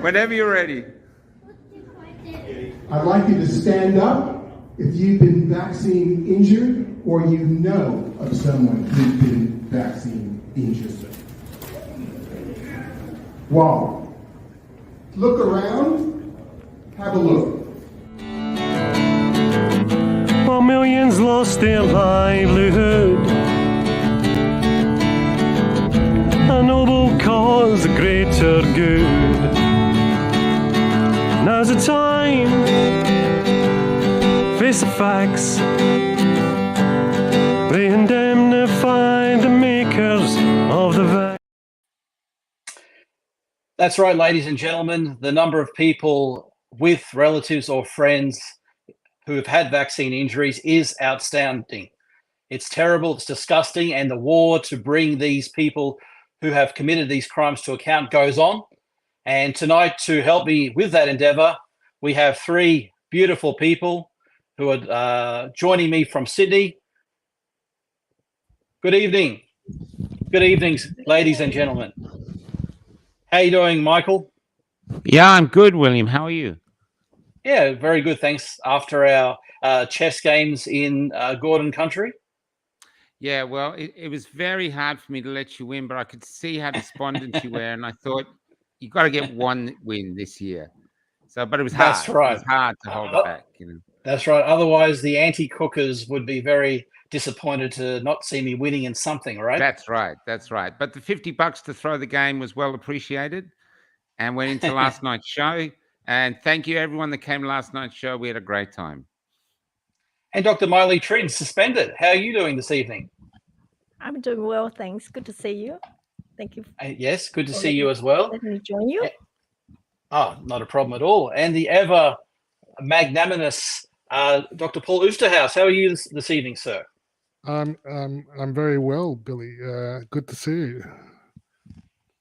Whenever you're ready. I'd like you to stand up if you've been vaccine injured or you know of someone who's been vaccine injured. Wow. Look around, have a look. While millions lost their livelihood, a noble cause, a greater good. Now's the time, face the facts. They indemnify the makers of the vaccine. That's right, ladies and gentlemen. The number of people with relatives or friends who have had vaccine injuries is outstanding. It's terrible, it's disgusting, and the war to bring these people who have committed these crimes to account goes on. And tonight, to help me with that endeavour, we have three beautiful people who are joining me from Sydney. Good evening. Good evening, ladies and gentlemen. How are you doing, Michael? Yeah, I'm good, William. How are you? Yeah, very good, thanks. After our chess games in Gordon Country. Yeah, well, it was very hard for me to let you win, but I could see how despondent you were, and I thought you got to get one win this year. So, but it was hard. That's right. It was hard to hold it back, you know. That's right. Otherwise, the anti-cookers would be very disappointed to not see me winning in something, right? That's right. That's right. But the $50 to throw the game was well appreciated, and went into last night's show. And thank you, everyone that came to last night's show. We had a great time. And Dr. MyLe Trinh, suspended. How are you doing this evening? I'm doing well, thanks. Good to see you. Thank you. Yes, good to see you as well. Let me join you. Oh, not a problem at all. And the ever magnanimous Dr. Paul Oosterhuis. How are you this evening, sir? I'm very well, Billy. Good to see you.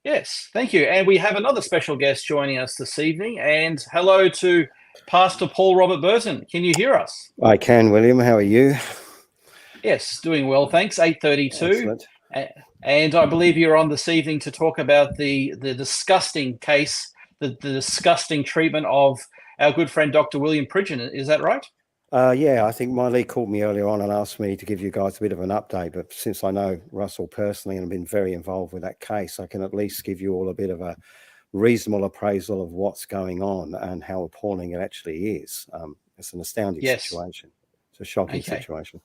Yes, thank you. And we have another special guest joining us this evening. And hello to Pastor Paul Robert Burton. Can you hear us? I can, William. How are you? Yes, doing well, thanks. 8:32. Excellent. And I believe you're on this evening to talk about the disgusting case, the disgusting treatment of our good friend Dr. William Pridgeon. Is that right? Yeah, I think MyLe called me earlier on and asked me to give you guys a bit of an update. But since I know Russell personally and have been very involved with that case, I can at least give you all a bit of a reasonable appraisal of what's going on and how appalling it actually is. It's an astounding situation. It's a shocking situation.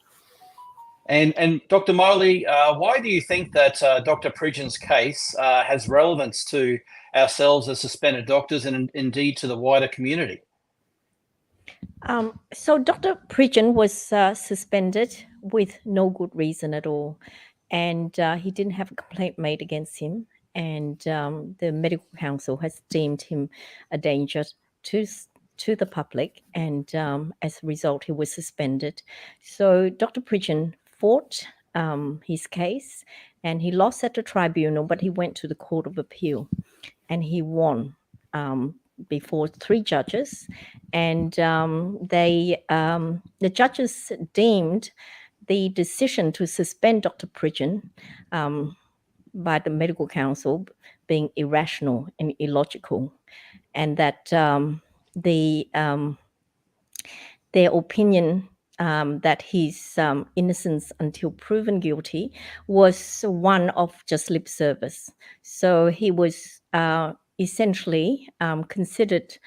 And Dr. MyLe, why do you think that Dr. Pridgeon's case has relevance to ourselves as suspended doctors and indeed to the wider community? So Dr. Pridgeon was suspended with no good reason at all. And he didn't have a complaint made against him. And the medical council has deemed him a danger to the public. And as a result, he was suspended. So Dr. Pridgeon fought his case and he lost at the tribunal, but he went to the Court of Appeal and he won before three judges. And the judges deemed the decision to suspend Dr. Pridgeon by the medical council being irrational and illogical, and that their opinion that his innocence until proven guilty was one of just lip service. So he was essentially considered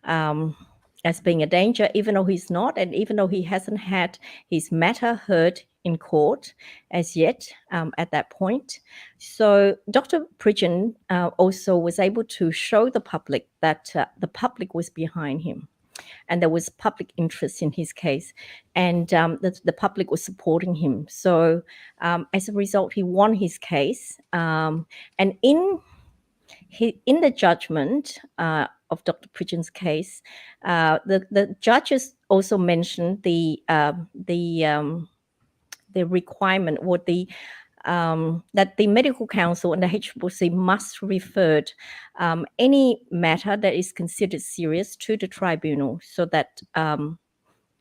as being a danger, even though he's not, and even though he hasn't had his matter heard in court as yet at that point. So Dr. Pridgeon also was able to show the public that the public was behind him and there was public interest in his case, and the public was supporting him. So as a result, he won his case. And in the judgment of Dr. Pridgeon's case, the judges also mentioned the requirement or that the medical council and the HCCC must refer any matter that is considered serious to the tribunal so that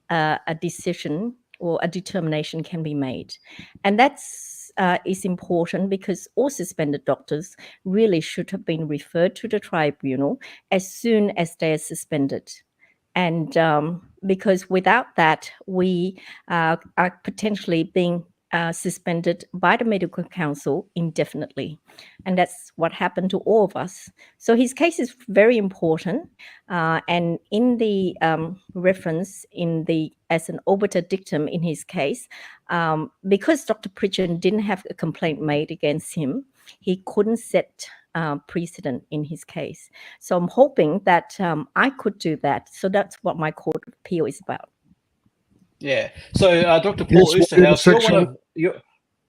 a decision or a determination can be made. And that's is important because all suspended doctors really should have been referred to the tribunal as soon as they are suspended. And because without that, we are potentially being suspended by the medical council indefinitely. And that's what happened to all of us. So his case is very important. And in the reference as an obiter dictum in his case, because Dr. Pridgeon didn't have a complaint made against him, he couldn't set precedent in his case. So I'm hoping that I could do that. So that's what my court of appeal is about. Yeah. So, Dr. Paul Yes, Oosterhuis,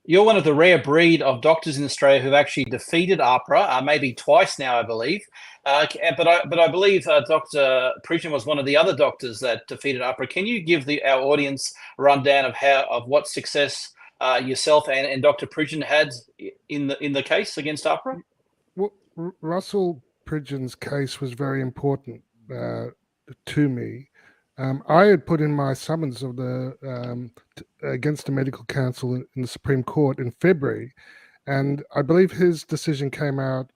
you're one of the rare breed of doctors in Australia who've actually defeated APRA, maybe twice now, I believe. But I believe Dr. Pridgeon was one of the other doctors that defeated APRA. Can you give our audience a rundown of what success yourself and Dr. Pridgeon had in the case against APRA? Well, Russell Pridgeon's case was very important to me. I had put in my summons of against the medical council in the Supreme Court in February, and I believe his decision came out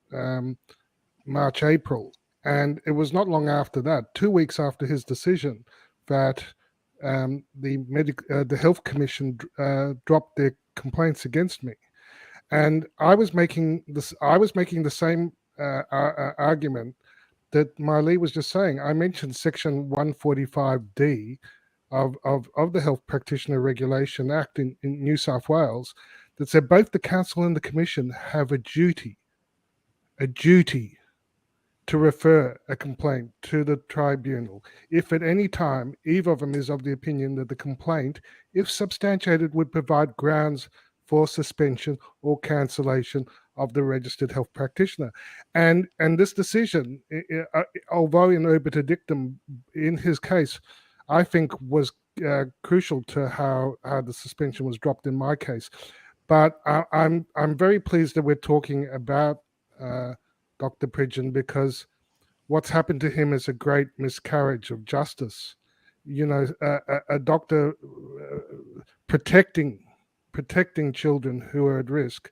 March, April, and it was not long after that, 2 weeks after his decision, that the Health Commission dropped their complaints against me, and I was making the same argument that MyLe was just saying. I mentioned Section 145D of the Health Practitioner Regulation Act in New South Wales that said both the council and the commission have a duty to refer a complaint to the tribunal if at any time either of them is of the opinion that the complaint, if substantiated, would provide grounds for suspension or cancellation of the registered health practitioner. And this decision, although in obiter dictum in his case, I think was crucial to how the suspension was dropped in my case. But I'm very pleased that we're talking about Dr. Pridgeon, because what's happened to him is a great miscarriage of justice. You know, a doctor protecting children who are at risk,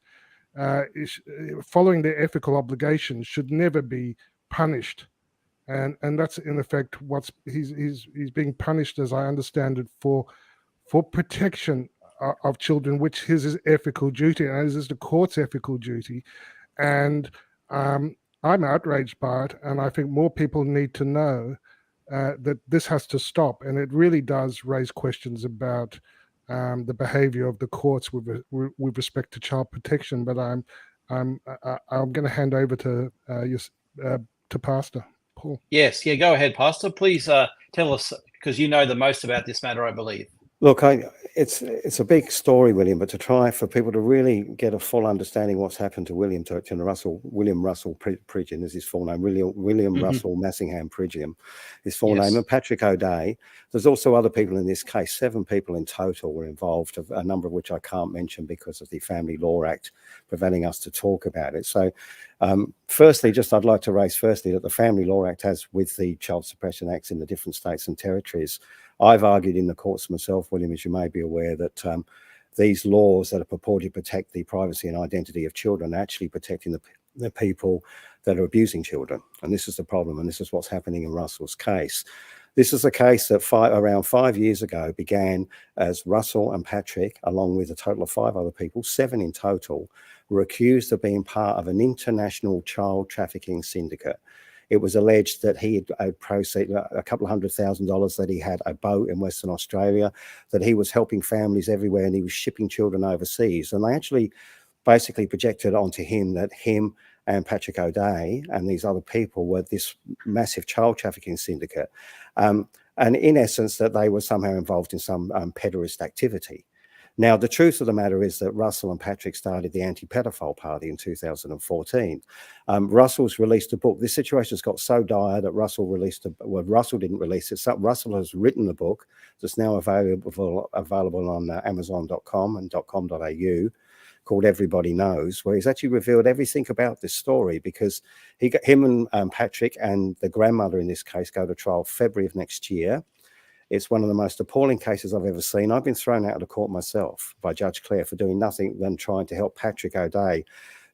following their ethical obligations, should never be punished, and that's in effect he's being punished, as I understand it, for protection of children, which is his ethical duty, and as is the court's ethical duty. And I'm outraged by it, and I think more people need to know that this has to stop, and it really does raise questions about the behaviour of the courts with respect to child protection. But I'm going to hand over to Pastor Paul. Yes, go ahead, Pastor. Please tell us, because you know the most about this matter, I believe. Look, it's a big story, William, but to try for people to really get a full understanding what's happened to William Russell Pridgeon is his full name, William Russell Massingham Pridgeon, his full name, and Patrick O'Day. There's also other people in this case. 7 people in total were involved, a number of which I can't mention because of the Family Law Act preventing us to talk about it. So firstly, I'd like to raise that the Family Law Act has, with the Child Suppression Acts in the different states and territories, I've argued in the courts myself, William, as you may be aware, that these laws that are purported to protect the privacy and identity of children are actually protecting the people that are abusing children. And this is the problem, and this is what's happening in Russell's case. This is a case that around 5 years ago began as Russell and Patrick, along with a total of 5 other people, 7 in total, were accused of being part of an international child trafficking syndicate. It was alleged that he had proceeded a couple of $100,000, that he had a boat in Western Australia, that he was helping families everywhere, and he was shipping children overseas. And they actually basically projected onto him that him and Patrick O'Day and these other people were this massive child trafficking syndicate. And in essence, that they were somehow involved in some pederast activity. Now, the truth of the matter is that Russell and Patrick started the Anti-Pedophile Party in 2014. Russell's released a book. This situation's got so dire that Russell didn't release it. So Russell has written a book that's now available on Amazon.com and .com.au, called Everybody Knows, where he's actually revealed everything about this story, because him and Patrick and the grandmother in this case go to trial February of next year. It's one of the most appalling cases I've ever seen. I've been thrown out of the court myself by Judge Clare for doing nothing than trying to help Patrick O'Day,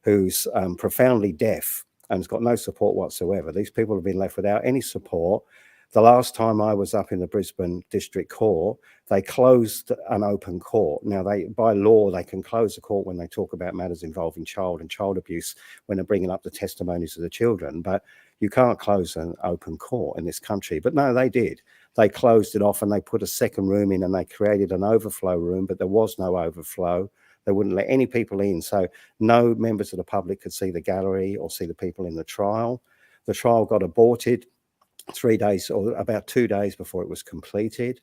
who's profoundly deaf and has got no support whatsoever. These people have been left without any support. The last time I was up in the Brisbane District Court, they closed an open court. Now, by law, they can close the court when they talk about matters involving child and child abuse when they're bringing up the testimonies of the children. But you can't close an open court in this country. But no, they did. They closed it off and they put a second room in and they created an overflow room, but there was no overflow. They wouldn't let any people in. So no members of the public could see the gallery or see the people in the trial. The trial got aborted 3 days or about 2 days before it was completed.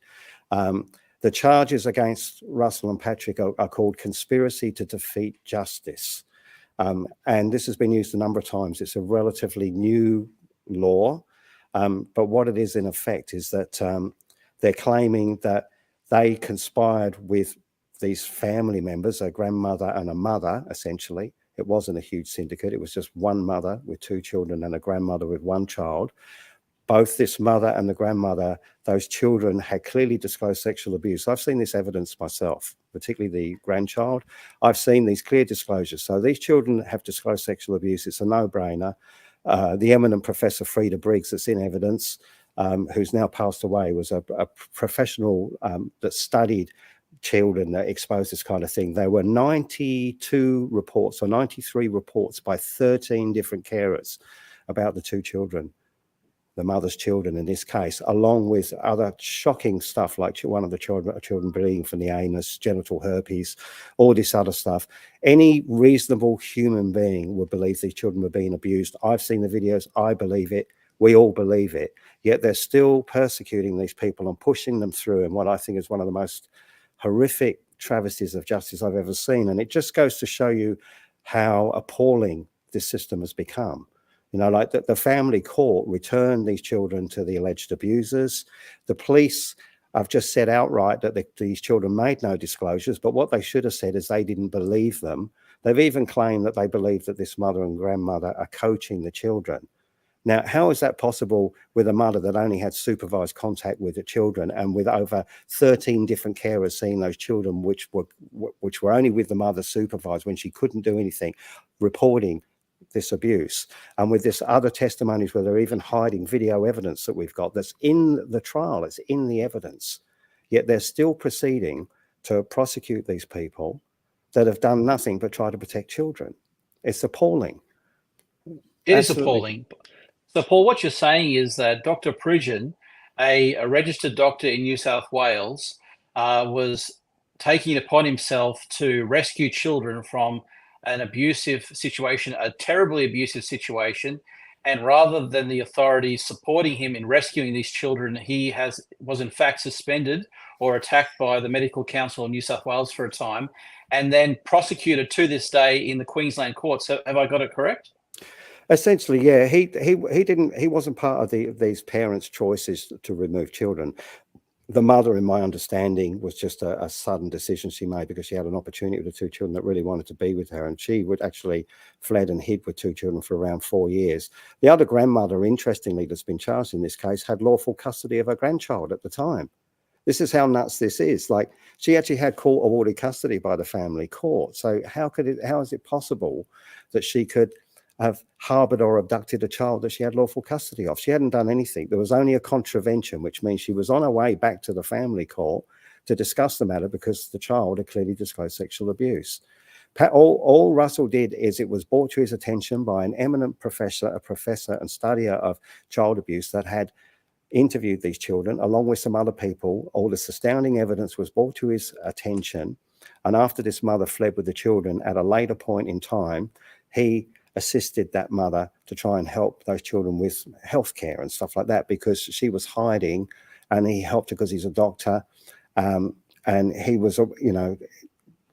The charges against Russell and Patrick are called conspiracy to defeat justice. And this has been used a number of times. It's a relatively new law. But what it is in effect is that they're claiming that they conspired with these family members, a grandmother and a mother, essentially. It wasn't a huge syndicate. It was just one mother with 2 children and a grandmother with 1 child. Both this mother and the grandmother, those children had clearly disclosed sexual abuse. I've seen this evidence myself, particularly the grandchild. I've seen these clear disclosures. So these children have disclosed sexual abuse. It's a no-brainer. The eminent Professor Frida Briggs that's in evidence, who's now passed away, was a professional that studied children that exposed this kind of thing. There were 92 reports or 93 reports by 13 different carers about the 2 children, the mother's children in this case, along with other shocking stuff like one of the children bleeding from the anus, genital herpes, all this other stuff. Any reasonable human being would believe these children were being abused. I've seen the videos. I believe it. We all believe it. Yet they're still persecuting these people and pushing them through in what I think is one of the most horrific travesties of justice I've ever seen. And it just goes to show you how appalling this system has become. You know, like the family court returned these children to the alleged abusers. The police have just said outright that these children made no disclosures, but what they should have said is they didn't believe them. They've even claimed that they believe that this mother and grandmother are coaching the children. Now, how is that possible with a mother that only had supervised contact with the children and with over 13 different carers seeing those children, which were only with the mother supervised when she couldn't do anything, reporting this abuse, and with this other testimonies where they're even hiding video evidence that we've got that's in the trial, it's in the evidence, yet they're still proceeding to prosecute these people that have done nothing but try to protect children. It's appalling. It is appalling. So, Paul, what you're saying is that Dr. Pridgeon, a registered doctor in New South Wales, was taking it upon himself to rescue children from an abusive situation, a terribly abusive situation, and rather than the authorities supporting him in rescuing these children, he was in fact suspended or attacked by the Medical Council of New South Wales for a time, and then prosecuted to this day in the Queensland court. So, have I got it correct? Essentially, yeah. He wasn't part of these parents' choices to remove children. The mother, in my understanding, was just a sudden decision she made because she had an opportunity with the 2 children that really wanted to be with her. And she would actually fled and hid with 2 children for around 4 years. The other grandmother, interestingly, that's been charged in this case, had lawful custody of her grandchild at the time. This is how nuts this is. Like, she actually had court-awarded custody by the family court. So how is it possible that she could have harbored or abducted a child that she had lawful custody of? She hadn't done anything. There was only a contravention, which means she was on her way back to the family court to discuss the matter because the child had clearly disclosed sexual abuse. All Russell did is it was brought to his attention by an eminent professor, a professor and studier of child abuse that had interviewed these children along with some other people. All this astounding evidence was brought to his attention. And after this mother fled with the children at a later point in time, he assisted that mother to try and help those children with healthcare and stuff like that because she was hiding, and he helped her because he's a doctor. And he was,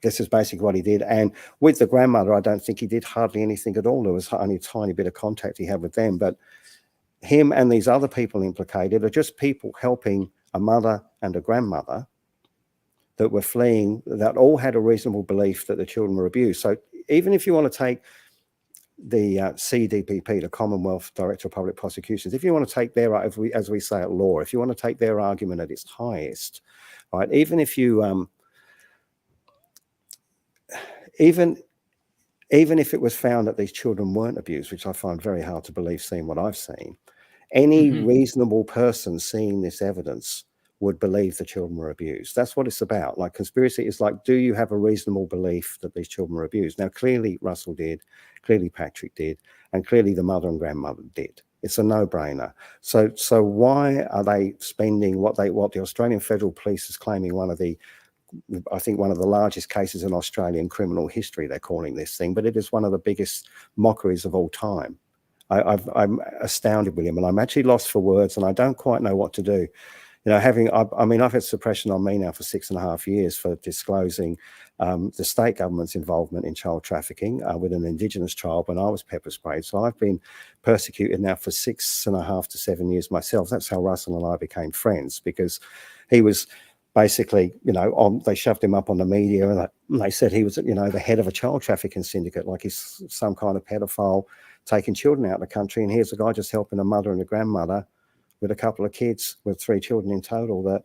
this is basically what he did. And with the grandmother, I don't think he did hardly anything at all. There was only a tiny bit of contact he had with them. But him and these other people implicated are just people helping a mother and a grandmother that were fleeing, that all had a reasonable belief that the children were abused. So even if you want to take CDPP, the Commonwealth Director of Public Prosecutions, if you want to take their, as we say at law, if you want to take their argument at its highest, right, even if you, even if it was found that these children weren't abused, which I find very hard to believe, seeing what I've seen, any reasonable person seeing this evidence would believe the children were abused. That's what it's about. Like, conspiracy is like, do you have a reasonable belief that these children were abused? Now, clearly Russell did, clearly Patrick did, and clearly the mother and grandmother did. It's a no-brainer. So why are they spending what the Australian Federal Police is claiming I think one of the largest cases in Australian criminal history, they're calling this thing, but it is one of the biggest mockeries of all time. I'm astounded, William, and I'm actually lost for words, and I don't quite know what to do. You know, I mean, I've had suppression on me now for 6.5 years for disclosing the state government's involvement in child trafficking with an Indigenous child when I was pepper sprayed. So I've been persecuted now for 6.5 to 7 years myself. That's how Russell and I became friends, because he was basically, you know, they shoved him up on the media, and they said he was, you know, the head of a child trafficking syndicate, like he's some kind of pedophile taking children out of the country. And here's a guy just helping a mother and a grandmother with a couple of kids, with 3 children in total, that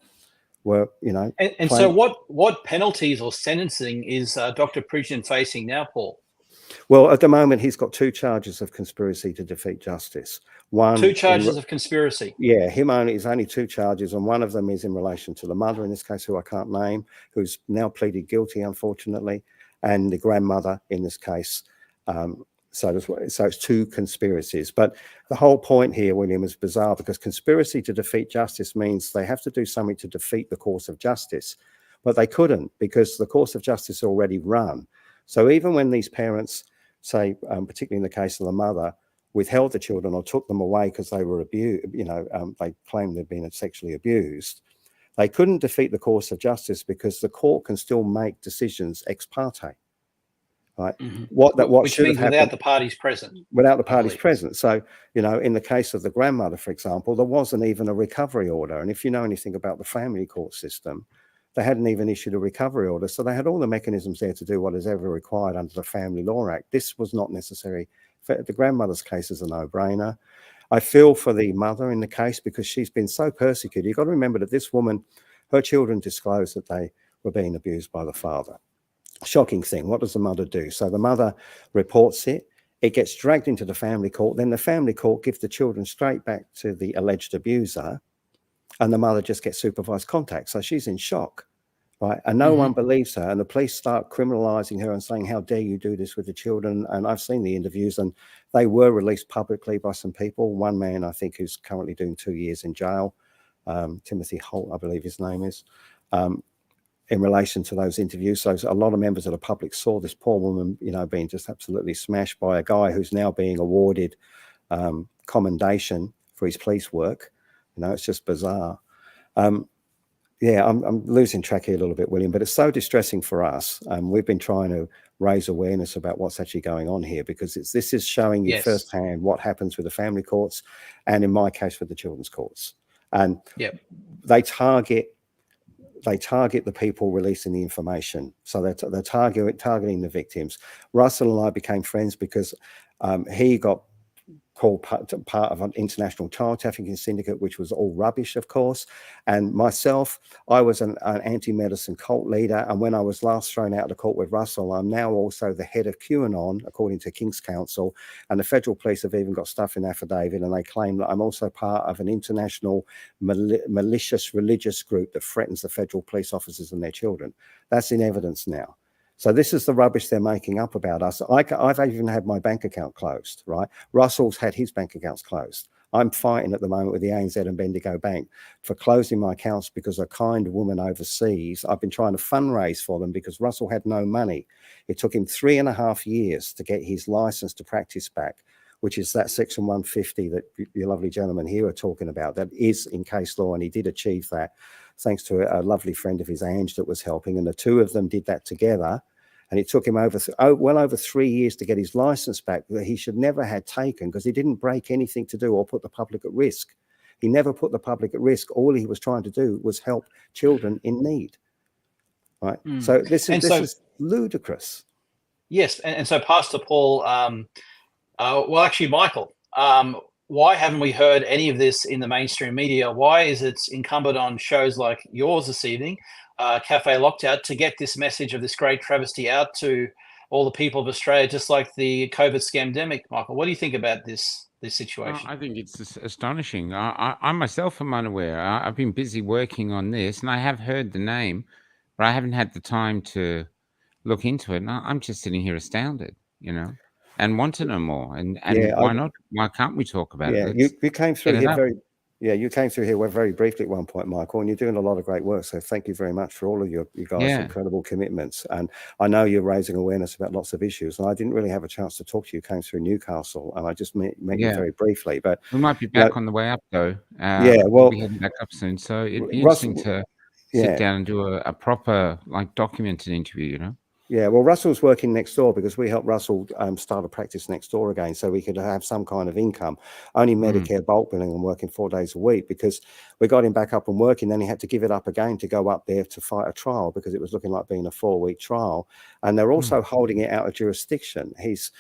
were, you know. And so what penalties or sentencing is Dr. Pridgeon facing now, Paul? Well, at the moment, he's got 2 charges of conspiracy to defeat justice. 2 charges of conspiracy? Yeah, is only 2 charges, and one of them is in relation to the mother, in this case, who I can't name, who's now pleaded guilty, unfortunately, and the grandmother in this case. So it's 2 conspiracies. But the whole point here, William, is bizarre, because conspiracy to defeat justice means they have to do something to defeat the course of justice. But they couldn't, because the course of justice already run. So even when these parents say, particularly in the case of the mother, withheld the children or took them away because they were abused, you know, they claimed they'd been sexually abused, they couldn't defeat the course of justice because the court can still make decisions ex parte. Right. Which means without the parties present. Without the parties present. So, you know, in the case of the grandmother, for example, there wasn't even a recovery order. And if you know anything about the family court system, they hadn't even issued a recovery order. So they had all the mechanisms there to do what is ever required under the Family Law Act. This was not necessary. The grandmother's case is a no-brainer. I feel for the mother in the case, because she's been so persecuted. You've got to remember that this woman, her children disclosed that they were being abused by the father. Shocking thing. What does the mother do? So the mother reports it. It gets dragged into the family court. Then the family court gives the children straight back to the alleged abuser, and the mother just gets supervised contact. So she's in shock, right? And no one believes her. And the police start criminalizing her and saying, how dare you do this with the children? And I've seen the interviews, and they were released publicly by some people. One man, I think, who's currently doing 2 years in jail, Timothy Holt, I believe his name is, in relation to those interviews. So a lot of members of the public saw this poor woman, you know, being just absolutely smashed by a guy who's now being awarded commendation for his police work. You know, it's just bizarre. Yeah, I'm losing track here a little bit, William, but it's so distressing for us. We've been trying to raise awareness about what's actually going on here, because this is showing you firsthand what happens with the family courts, and in my case with the children's courts. And they target the people releasing the information. So they're targeting the victims. Russell and I became friends because he got called part of an international child trafficking syndicate, which was all rubbish, of course. And myself, I was an anti-medicine cult leader. And when I was last thrown out of the court with Russell, I'm now also the head of QAnon, according to King's Counsel. And the federal police have even got stuff in affidavit, and they claim that I'm also part of an international malicious religious group that threatens the federal police officers and their children. That's in evidence now. So this is the rubbish they're making up about us. I've even had my bank account closed, right? Russell's had his bank accounts closed. I'm fighting at the moment with the ANZ and Bendigo Bank for closing my accounts because a kind woman overseas, I've been trying to fundraise for them because Russell had no money. It took him 3.5 years to get his license to practice back, which is that Section 150 that your lovely gentleman here are talking about. That is in case law, and he did achieve that thanks to a lovely friend of his, Ange, that was helping. And the two of them did that together. And it took him well over 3 years to get his license back that he should never had taken, because he didn't break anything to do or put the public at risk. He never put the public at risk. All he was trying to do was help children in need. Right. So this is ludicrous. Yes. And so, Pastor Paul, Well, actually, Michael, why haven't we heard any of this in the mainstream media? Why is it incumbent on shows like yours this evening, Cafe Locked-Out, to get this message of this great travesty out to all the people of Australia, just like the COVID scamdemic? Michael, what do you think about this situation? I think it's astonishing. I myself am unaware. I've been busy working on this, and I have heard the name, but I haven't had the time to look into it. And I'm just sitting here astounded, and want to know more. And Yeah, why not? Why can't we talk about it? yeah, Let's you came get through it here up. you came through here very briefly at one point, Michael, and you're doing a lot of great work. So thank you very much for all of you guys' Yeah, incredible commitments. And I know you're raising awareness about lots of issues. And I didn't really have a chance to talk to you. Came through Newcastle, and I just met you yeah. very briefly. But We might be you know, back on the way up, though. yeah, We'll be well, heading back up soon, so it'd be interesting Russell, to sit yeah. down and do a proper, documented interview. Yeah, well, Russell's working next door because we helped Russell start a practice next door again so we could have some kind of income, only Medicare bulk billing and working 4 days a week, because we got him back up and working. Then he had to give it up again to go up there to fight a trial because it was looking like being a 4-week trial. And they're also holding it out of jurisdiction. He's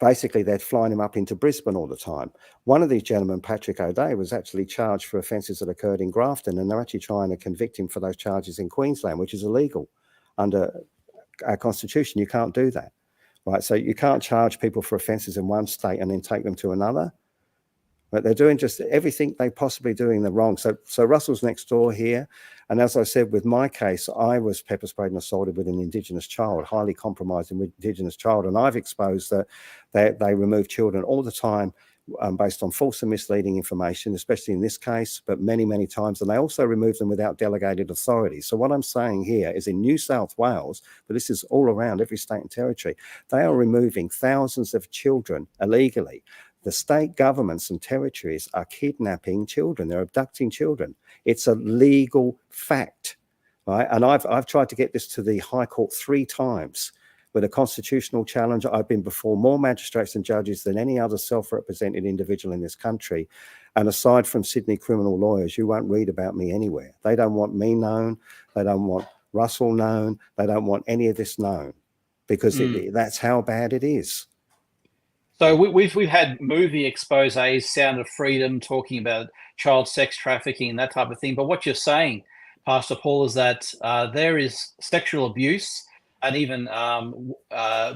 basically, they're flying him up into Brisbane all the time. One of these gentlemen, Patrick O'Day, was actually charged for offences that occurred in Grafton, and they're actually trying to convict him for those charges in Queensland, which is illegal. Under our constitution, you can't do that, right? So you can't charge people for offences in one state and then take them to another. But they're doing just everything they possibly doing the wrong. So Russell's next door here. And as I said, with my case, I was pepper sprayed and assaulted with an Indigenous child, highly compromised Indigenous child. And I've exposed that they remove children all the time based on false and misleading information, especially in this case, but many, many times. And they also remove them without delegated authority. So what I'm saying here is in New South Wales, but this is all around every state and territory, they are removing thousands of children illegally. The state governments and territories are kidnapping children. They're abducting children. It's a legal fact, right? And I've tried to get this to the High Court 3 times with a constitutional challenge. I've been before more magistrates and judges than any other self-represented individual in this country. And aside from Sydney criminal lawyers, you won't read about me anywhere. They don't want me known. They don't want Russell known. They don't want any of this known because that's how bad it is. So we've had movie exposés, Sound of Freedom, talking about child sex trafficking and that type of thing. But what you're saying, Pastor Paul, is that there is sexual abuse and even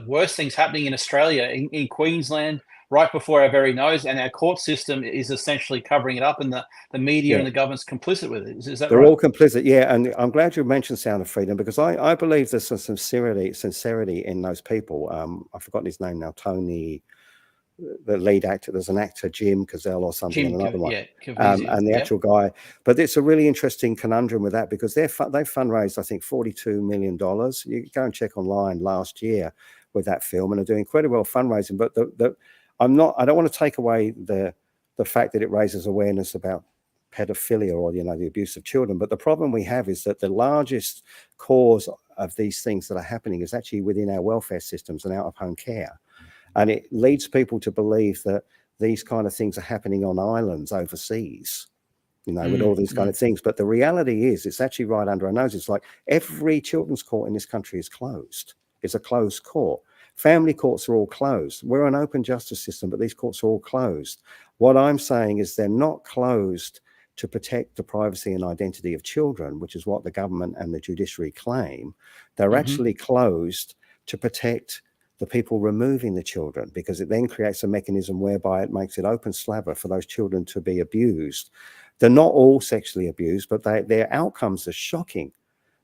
worse things happening in Australia, in Queensland, right before our very nose, and our court system is essentially covering it up, and the media and the government's complicit with it. Is that They're right? all complicit, yeah. And I'm glad you mentioned Sound of Freedom because I believe there's some sincerity in those people. I've forgotten his name now, Tony, the lead actor. There's an actor, Jim Caviezel or something, and another one. Yeah, and the actual guy. But it's a really interesting conundrum with that because they fundraised, I think, $42 million. You go and check online last year with that film, and are doing quite well fundraising. But I don't want to take away the fact that it raises awareness about pedophilia or the abuse of children. But the problem we have is that the largest cause of these things that are happening is actually within our welfare systems and out of home care. And it leads people to believe that these kind of things are happening on islands overseas, with all these kind of things. But the reality is it's actually right under our nose. It's like every children's court in this country is closed. It's a closed court. Family courts are all closed. We're an open justice system, but these courts are all closed. What I'm saying is they're not closed to protect the privacy and identity of children, which is what the government and the judiciary claim. They're actually closed to protect the people removing the children, because it then creates a mechanism whereby it makes it open slather for those children to be abused. They're not all sexually abused, but their outcomes are shocking.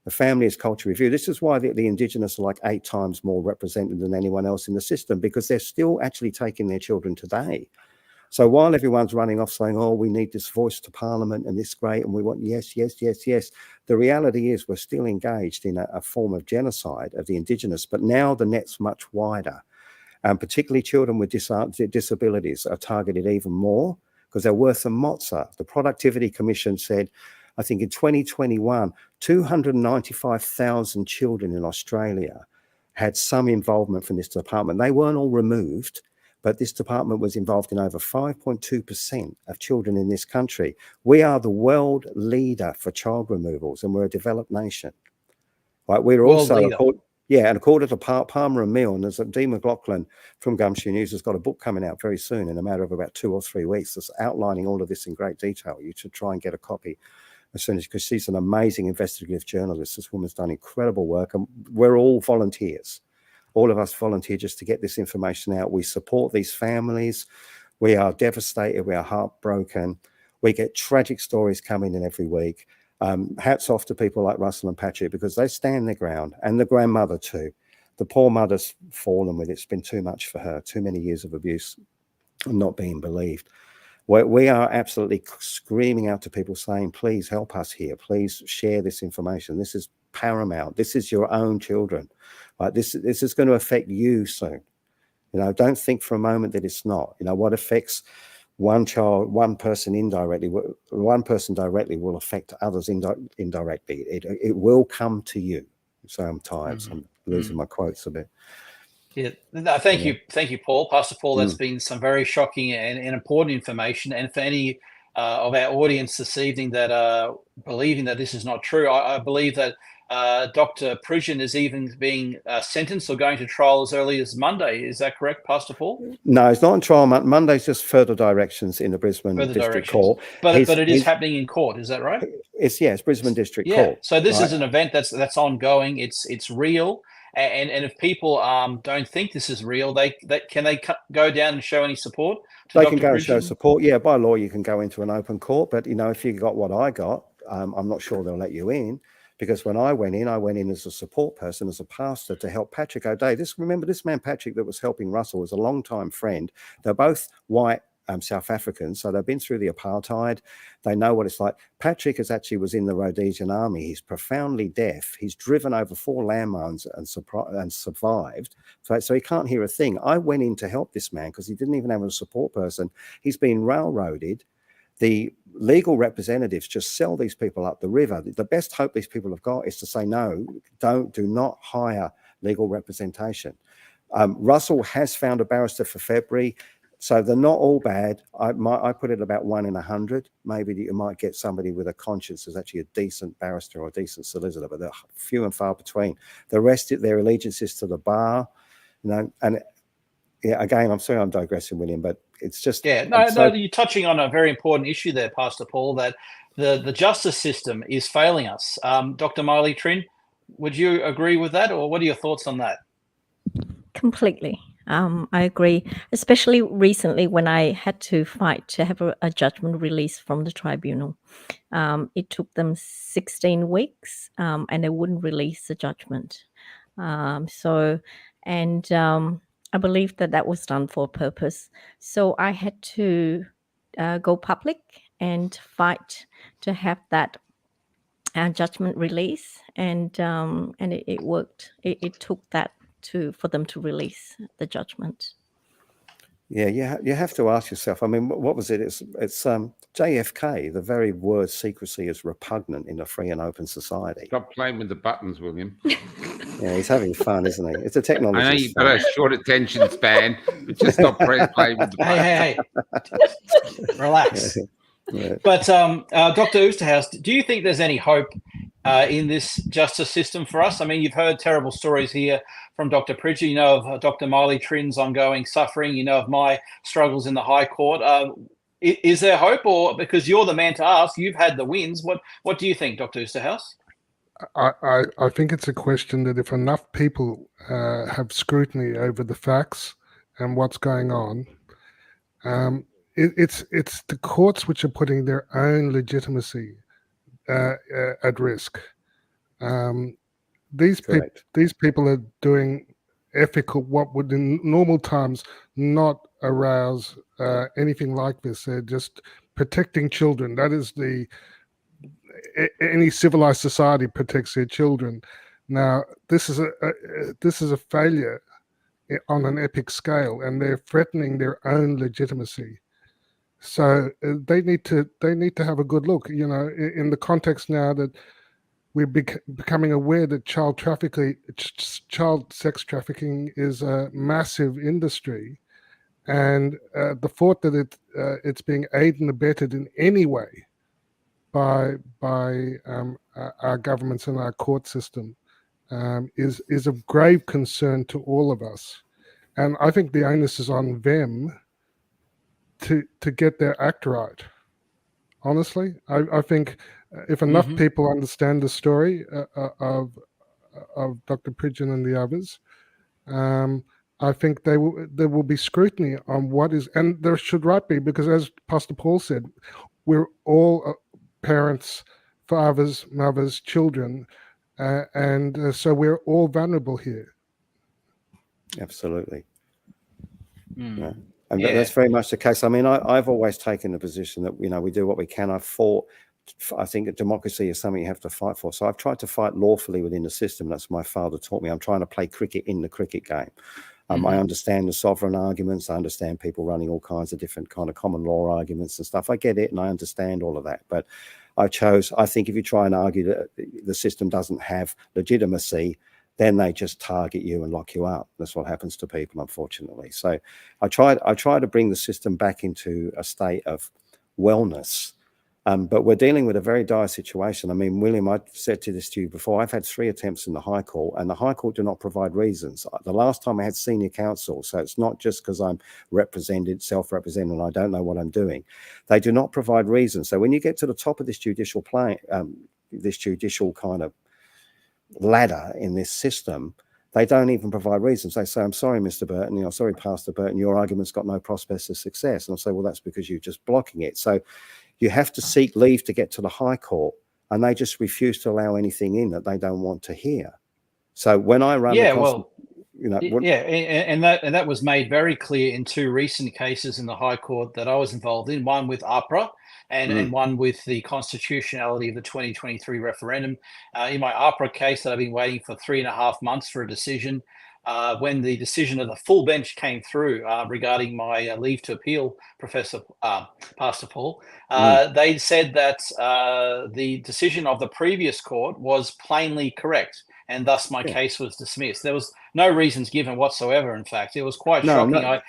The Family is Culture Review. This is why the Indigenous are like 8 times more represented than anyone else in the system, because they're still actually taking their children today. So while everyone's running off saying, oh, we need this voice to Parliament and this great, and we want yes, the reality is we're still engaged in a form of genocide of the Indigenous, but now the net's much wider. And particularly children with disabilities are targeted even more because they're worth a mozza. The Productivity Commission said, I think in 2021, 295,000 children in Australia had some involvement from this department. They weren't all removed, but this department was involved in over 5.2% of children in this country. We are the world leader for child removals, and we're a developed nation. Right? We're World also leader. Yeah, and according to Palmer and Mill, and there's Dee McLaughlin from Gumshoe News has got a book coming out very soon in a matter of about 2 or 3 weeks that's outlining all of this in great detail. You should try and get a copy as soon as, because she's an amazing investigative journalist. This woman's done incredible work, and we're all volunteers. All of us volunteer just to get this information out. We support these families. We are devastated. We are heartbroken. We get tragic stories coming in every week. Hats off to people like Russell and Patrick, because they stand their ground, and the grandmother too. The poor mother's fallen with it. It's been too much for her, too many years of abuse and not being believed. We are absolutely screaming out to people saying, please help us here. Please share this information. This is paramount. This is your own children. Right? This is going to affect you soon. Don't think for a moment that it's not. What affects one child, one person indirectly, one person directly will affect others indirectly. It will come to you. So I'm tired. So I'm losing my quotes a bit. Yeah, no, thank you, Paul, Pastor Paul. That's been some very shocking and important information. And for any of our audience this evening that are believing that this is not true, I believe that Dr. Priggen is even being sentenced or going to trial as early as Monday. Is that correct, Pastor Paul? No, it's not on trial. Monday's just further directions in the Brisbane District Court. But it is happening in court. Is that right? It's Brisbane District Court. So this is an event that's ongoing. It's real. And if people don't think this is real, can they go down and show any support? They can go and show support. Yeah, by law you can go into an open court. But if you got what I got, I'm not sure they'll let you in. Because when I went in as a support person, as a pastor, to help Patrick O'Day. Remember this man Patrick that was helping Russell was a long-time friend. They're both white South Africans, so they've been through the apartheid. They know what it's like. Patrick was in the Rhodesian army. He's profoundly deaf. He's driven over 4 landmines and survived. So he can't hear a thing. I went in to help this man because he didn't even have a support person. He's been railroaded. The legal representatives just sell these people up the river. The best hope these people have got is to say, no, do not hire legal representation. Russell has found a barrister for February, so they're not all bad. I put it about 1 in 100. Maybe you might get somebody with a conscience who's actually a decent barrister or a decent solicitor, but they're few and far between. The rest, their allegiance is to the bar, and yeah, again, I'm sorry I'm digressing, William, but it's just... Yeah, no, you're touching on a very important issue there, Pastor Paul, that the justice system is failing us. Dr. MyLe, Trinh, would you agree with that, or what are your thoughts on that? Completely. I agree, especially recently when I had to fight to have a judgment released from the tribunal. It took them 16 weeks and they wouldn't release the judgment. I believe that was done for a purpose. So I had to go public and fight to have that judgment release, and it worked. It took that for them to release the judgment. Yeah, you have to ask yourself. I mean, what was it? It's JFK. The very word secrecy is repugnant in a free and open society. Stop playing with the buttons, William. Yeah, he's having fun, isn't he? It's a technology. I know you've got a short attention span, but just stop playing with the buttons. Hey, relax. Yeah. But Dr. Oosterhuis, do you think there's any hope in this justice system for us? I mean, you've heard terrible stories here from Dr. Pridger. You know of Dr. MyLe Trin's ongoing suffering. You know of my struggles in the High Court. Is there hope, or because you're the man to ask, you've had the wins? What do you think, Dr. Oosterhuis? I think it's a question that if enough people have scrutiny over the facts and what's going on, it's the courts which are putting their own legitimacy at risk. These people are doing ethical, what would in normal times not arouse anything like this. They're just protecting children. That is any civilized society protects their children. Now, this is a failure on an epic scale, and they're threatening their own legitimacy. So they need to have a good look. In the context now that we're becoming aware that child sex trafficking is a massive industry, and the thought that it's being aided and abetted in any way by our governments and our court system is of grave concern to all of us. And I think the onus is on them to get their act right. Honestly, I think if enough people understand the story of Dr. Pridgeon and the others, I think there will be scrutiny on what is, and there should right be, because as Pastor Paul said, we're all parents, fathers, mothers, children, and so we're all vulnerable here. Absolutely. Yeah. And Yeah. that's very much the case. I mean, I've always taken the position that, we do what we can. I think that democracy is something you have to fight for. So I've tried to fight lawfully within the system. That's what my father taught me. I'm trying to play cricket in the cricket game. I understand the sovereign arguments. I understand people running all kinds of different kind of common law arguments and stuff. I get it, and I understand all of that. But I think if you try and argue that the system doesn't have legitimacy, then they just target you and lock you up. That's what happens to people, unfortunately. So I try to bring the system back into a state of wellness. But we're dealing with a very dire situation. I mean, William, I've said to you before, I've had 3 attempts in the High Court, and the High Court do not provide reasons. The last time I had senior counsel, so it's not just because I'm self-represented, and I don't know what I'm doing. They do not provide reasons. So when you get to the top of this judicial kind of ladder in this system, they don't even provide reasons. They say, I'm sorry, Mr. Burton, sorry, Pastor Burton, your argument's got no prospects of success. And I'll say, well, that's because you're just blocking it. So you have to seek leave to get to the High Court, and they just refuse to allow anything in that they don't want to hear. So when I run and that was made very clear in 2 recent cases in the High Court that I was involved in, one with APRA and one with the constitutionality of the 2023 referendum. In my APRA case that I've been waiting for 3.5 months for a decision, when the decision of the full bench came through regarding my leave to appeal, Pastor Paul, they said that the decision of the previous court was plainly correct, and thus my case was dismissed. There was no reasons given whatsoever. In fact, it was quite shocking.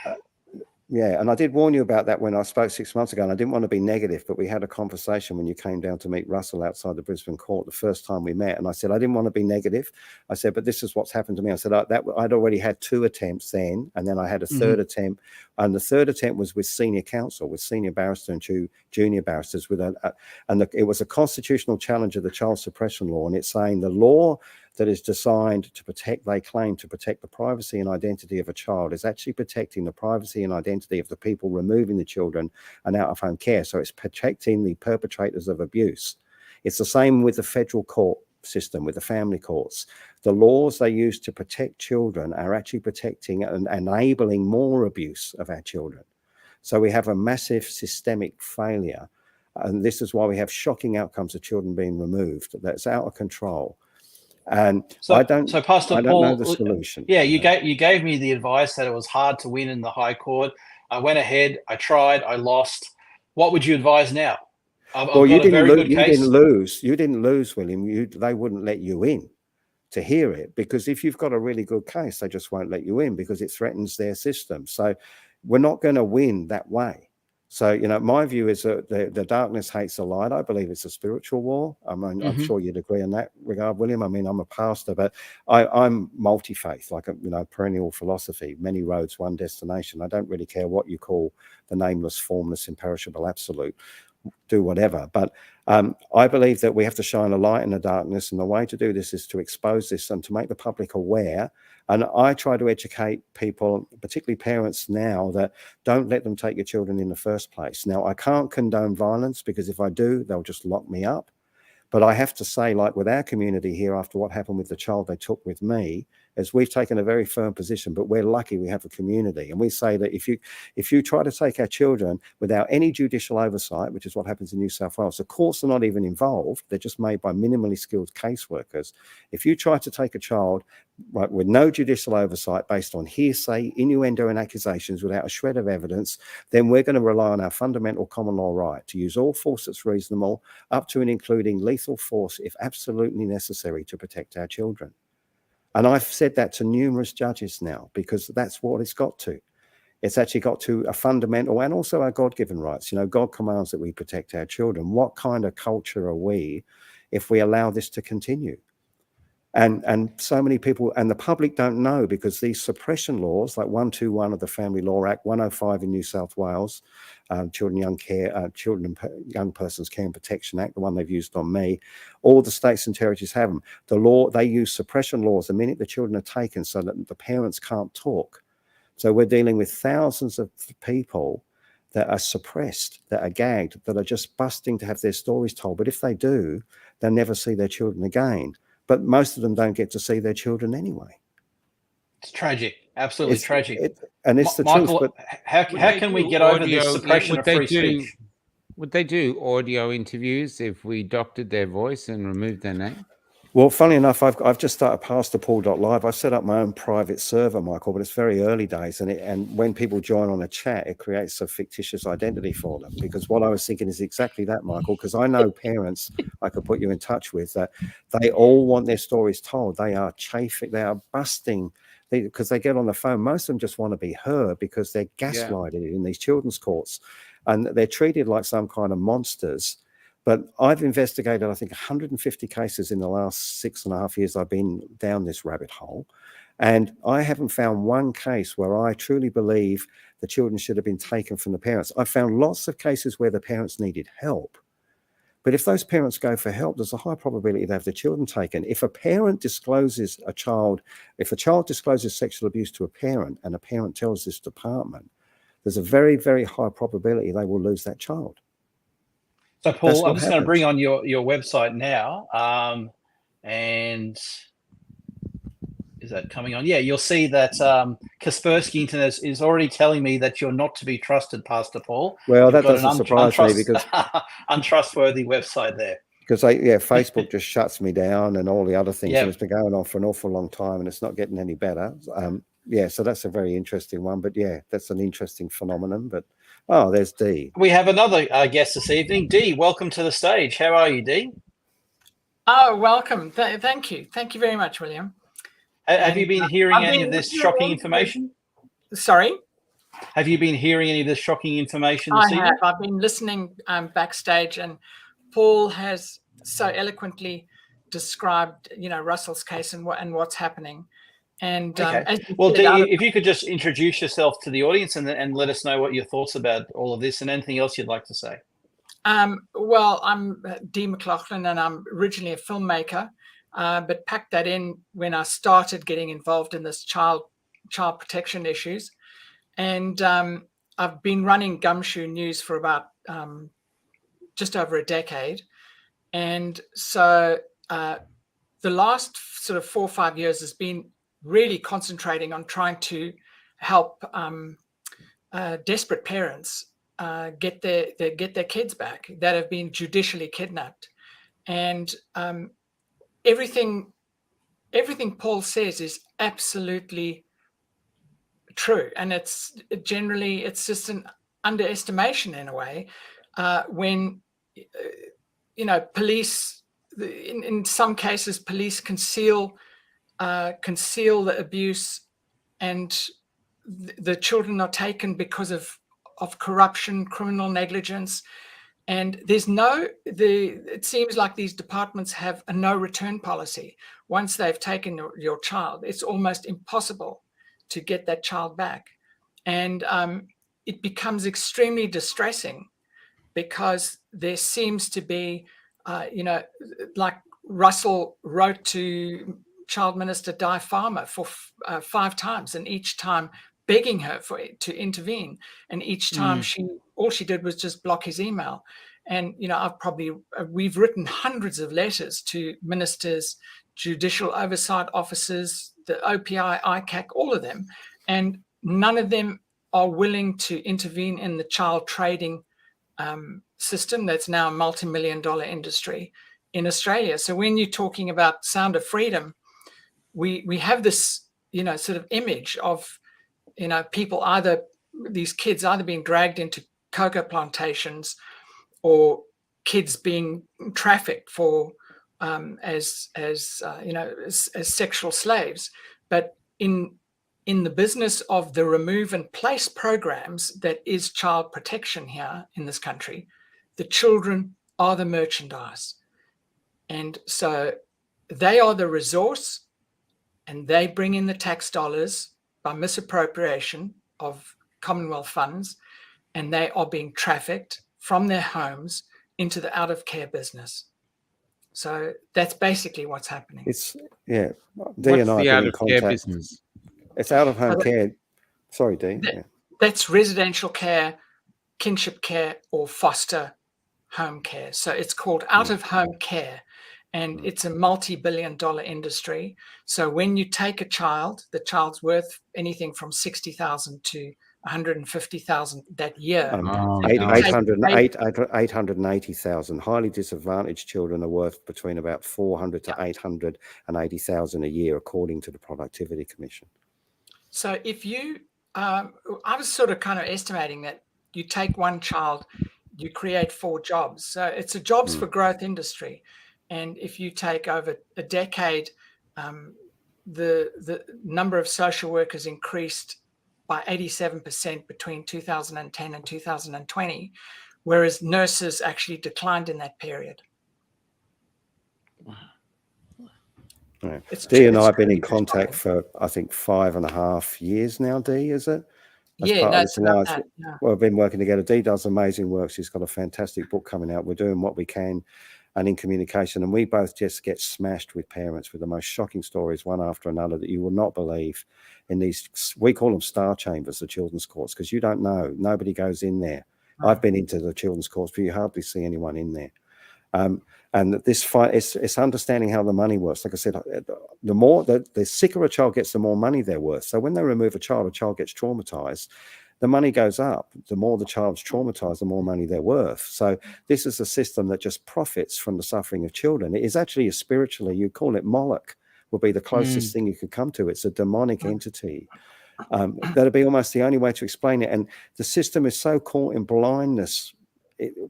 Yeah, and I did warn you about that when I spoke 6 months ago, and I didn't want to be negative, but we had a conversation when you came down to meet Russell outside the Brisbane court the first time we met, and I said I didn't want to be negative. I said, but this is what's happened to me. I said I'd already had 2 attempts then, and then I had a third attempt, and the third attempt was with senior counsel, with senior barrister and 2 junior barristers, it was a constitutional challenge of the child suppression law, and it's saying the law that is designed to protect, they claim, to protect the privacy and identity of a child is actually protecting the privacy and identity of the people removing the children and out of home care. So it's protecting the perpetrators of abuse. It's the same with the federal court system, with the family courts. The laws they use to protect children are actually protecting and enabling more abuse of our children. So we have a massive systemic failure. And this is why we have shocking outcomes of children being removed. That's out of control. And I don't know the solution. Yeah, you gave me the advice that it was hard to win in the High Court. I went ahead, I tried, I lost. What would you advise now? You didn't lose, William. They wouldn't let you in to hear it, because if you've got a really good case, they just won't let you in because it threatens their system. So we're not going to win that way. So, my view is that the darkness hates the light. I believe it's a spiritual war. I mean, I'm sure you'd agree in that regard, William. I mean, I'm a pastor, but I'm multi-faith, like a perennial philosophy, many roads, one destination. I don't really care what you call the nameless, formless, imperishable absolute. Do whatever. But I believe that we have to shine a light in the darkness. And the way to do this is to expose this and to make the public aware. And I try to educate people, particularly parents now, that don't let them take your children in the first place. Now, I can't condone violence, because if I do, they'll just lock me up. But I have to say, like with our community here, after what happened with the child they took with me, is we've taken a very firm position, but we're lucky we have a community. And we say that if you try to take our children without any judicial oversight, which is what happens in New South Wales, the courts are not even involved. They're just made by minimally skilled caseworkers. If you try to take a child with no judicial oversight based on hearsay, innuendo and accusations without a shred of evidence, then we're going to rely on our fundamental common law right to use all force that's reasonable, up to and including lethal force if absolutely necessary, to protect our children. And I've said that to numerous judges now, because that's what it's got to. It's actually got to a fundamental, and also our God-given rights. God commands that we protect our children. What kind of culture are we if we allow this to continue? And so many people and the public don't know, because these suppression laws, like 121 of the Family Law Act, 105 in New South Wales, Children and Young Persons Care and Protection Act, the one they've used on me, all the states and territories have them. The law, they use suppression laws the minute the children are taken so that the parents can't talk. So we're dealing with thousands of people that are suppressed, that are gagged, that are just busting to have their stories told. But if they do, they'll never see their children again. But most of them don't get to see their children anyway. It's tragic, absolutely tragic. And it's the Michael, truth. But how can we get over this suppression of free speech? Would they do audio interviews if we doctored their voice and removed their name? Well, funny enough, I've just started pastorpaul.live. I set up my own private server, Michael, but it's very early days. And when people join on a chat, it creates a fictitious identity for them. Because what I was thinking is exactly that, Michael, because I know parents I could put you in touch with that they all want their stories told. They are chafing, they are busting, because they get on the phone. Most of them just want to be heard because they're gaslighted in these children's courts. And they're treated like some kind of monsters. But I've investigated, I think, 150 cases in the last 6.5 years I've been down this rabbit hole. And I haven't found one case where I truly believe the children should have been taken from the parents. I found lots of cases where the parents needed help. But if those parents go for help, there's a high probability they have the children taken. If a parent discloses if a child discloses sexual abuse to a parent and a parent tells this department, there's a very, very high probability they will lose that child. So, Paul, I'm just going to bring on your website now. And is that coming on? Yeah, you'll see that Kaspersky Internet is already telling me that you're not to be trusted, Pastor Paul. Well, that doesn't surprise me because untrustworthy website there. Because Facebook just shuts me down and all the other things. Yep. And it's been going on for an awful long time and it's not getting any better. So that's a very interesting one. But that's an interesting phenomenon. But there's Dee. We have another guest this evening. Dee, welcome to the stage. How are you, Dee? Oh, welcome. Thank you. Thank you very much, William. Have you been hearing any of this shocking information? Sorry? Have you been hearing any of this shocking information this evening? I've been listening backstage, and Paul has so eloquently described, Russell's case and what's happening. And okay. Well, Dee, if you could just introduce yourself to the audience and let us know what your thoughts about all of this and anything else you'd like to say. Well, I'm Dee McLaughlin, and I'm originally a filmmaker, but packed that in when I started getting involved in this child protection issues. And I've been running Gumshoe News for about just over a decade. And so the last sort of 4 or 5 years has been really concentrating on trying to help desperate parents get their kids back that have been judicially kidnapped. And everything Paul says is absolutely true, and it's just an underestimation in a way when police, in some cases, police conceal the abuse, and the children are taken because of corruption, criminal negligence. And it seems like these departments have a no return policy. Once they've taken your child, it's almost impossible to get that child back. And it becomes extremely distressing because there seems to be, like Russell wrote to Child Minister Di Farmer for 5 times, and each time begging her to intervene. And each time all she did was just block his email. And, we've written hundreds of letters to ministers, judicial oversight officers, the OPI, ICAC, all of them. And none of them are willing to intervene in the child trading system that's now a multi-million-dollar industry in Australia. So when you're talking about Sound of Freedom, we have this, sort of image of, people these kids either being dragged into cocoa plantations or kids being trafficked for as sexual slaves. But in the business of the remove and place programs that is child protection here in this country, the children are the merchandise. And so they are the resource, and they bring in the tax dollars by misappropriation of Commonwealth funds, and they are being trafficked from their homes into the out of care business. So that's basically what's happening. It's Dee What's and I the have out been in of care contact. business? It's out of home So care. Sorry, Dee. That's residential care, kinship care, or foster home care. So it's called out of home care, and it's a multi-billion-dollar industry. So when you take a child, the child's worth anything from 60,000 to 150,000 that year. Oh, And you nice. take 880,000 highly disadvantaged children are worth between about 400 to 880,000 a year, according to the Productivity Commission. So if you, I was sort of kind of estimating that you take one child, you create 4 jobs. So it's a jobs for growth industry. And if you take over a decade, the number of social workers increased by 87% between 2010 and 2020, whereas nurses actually declined in that period. Right. Dee and I have been in contact for, I think, 5.5 years now, Dee, is it? That's about that. Yeah. Well, we've been working together. Dee does amazing work. She's got a fantastic book coming out. We're doing what we can and in communication. And we both just get smashed with parents with the most shocking stories, one after another, that you will not believe in these, we call them star chambers, the children's courts, because you don't know. Nobody goes in there. I've been into the children's courts, but you hardly see anyone in there. And this fight, it's understanding how the money works. Like I said, the more the sicker a child gets, the more money they're worth. So when they remove a child gets traumatized, the money goes up. The more the child's traumatized, the more money they're worth. So this is a system that just profits from the suffering of children. It is actually a spiritually, you call it Moloch, would be the closest thing you could come to. It's a demonic entity. That'd be almost the only way to explain it. And the system is so caught in blindness.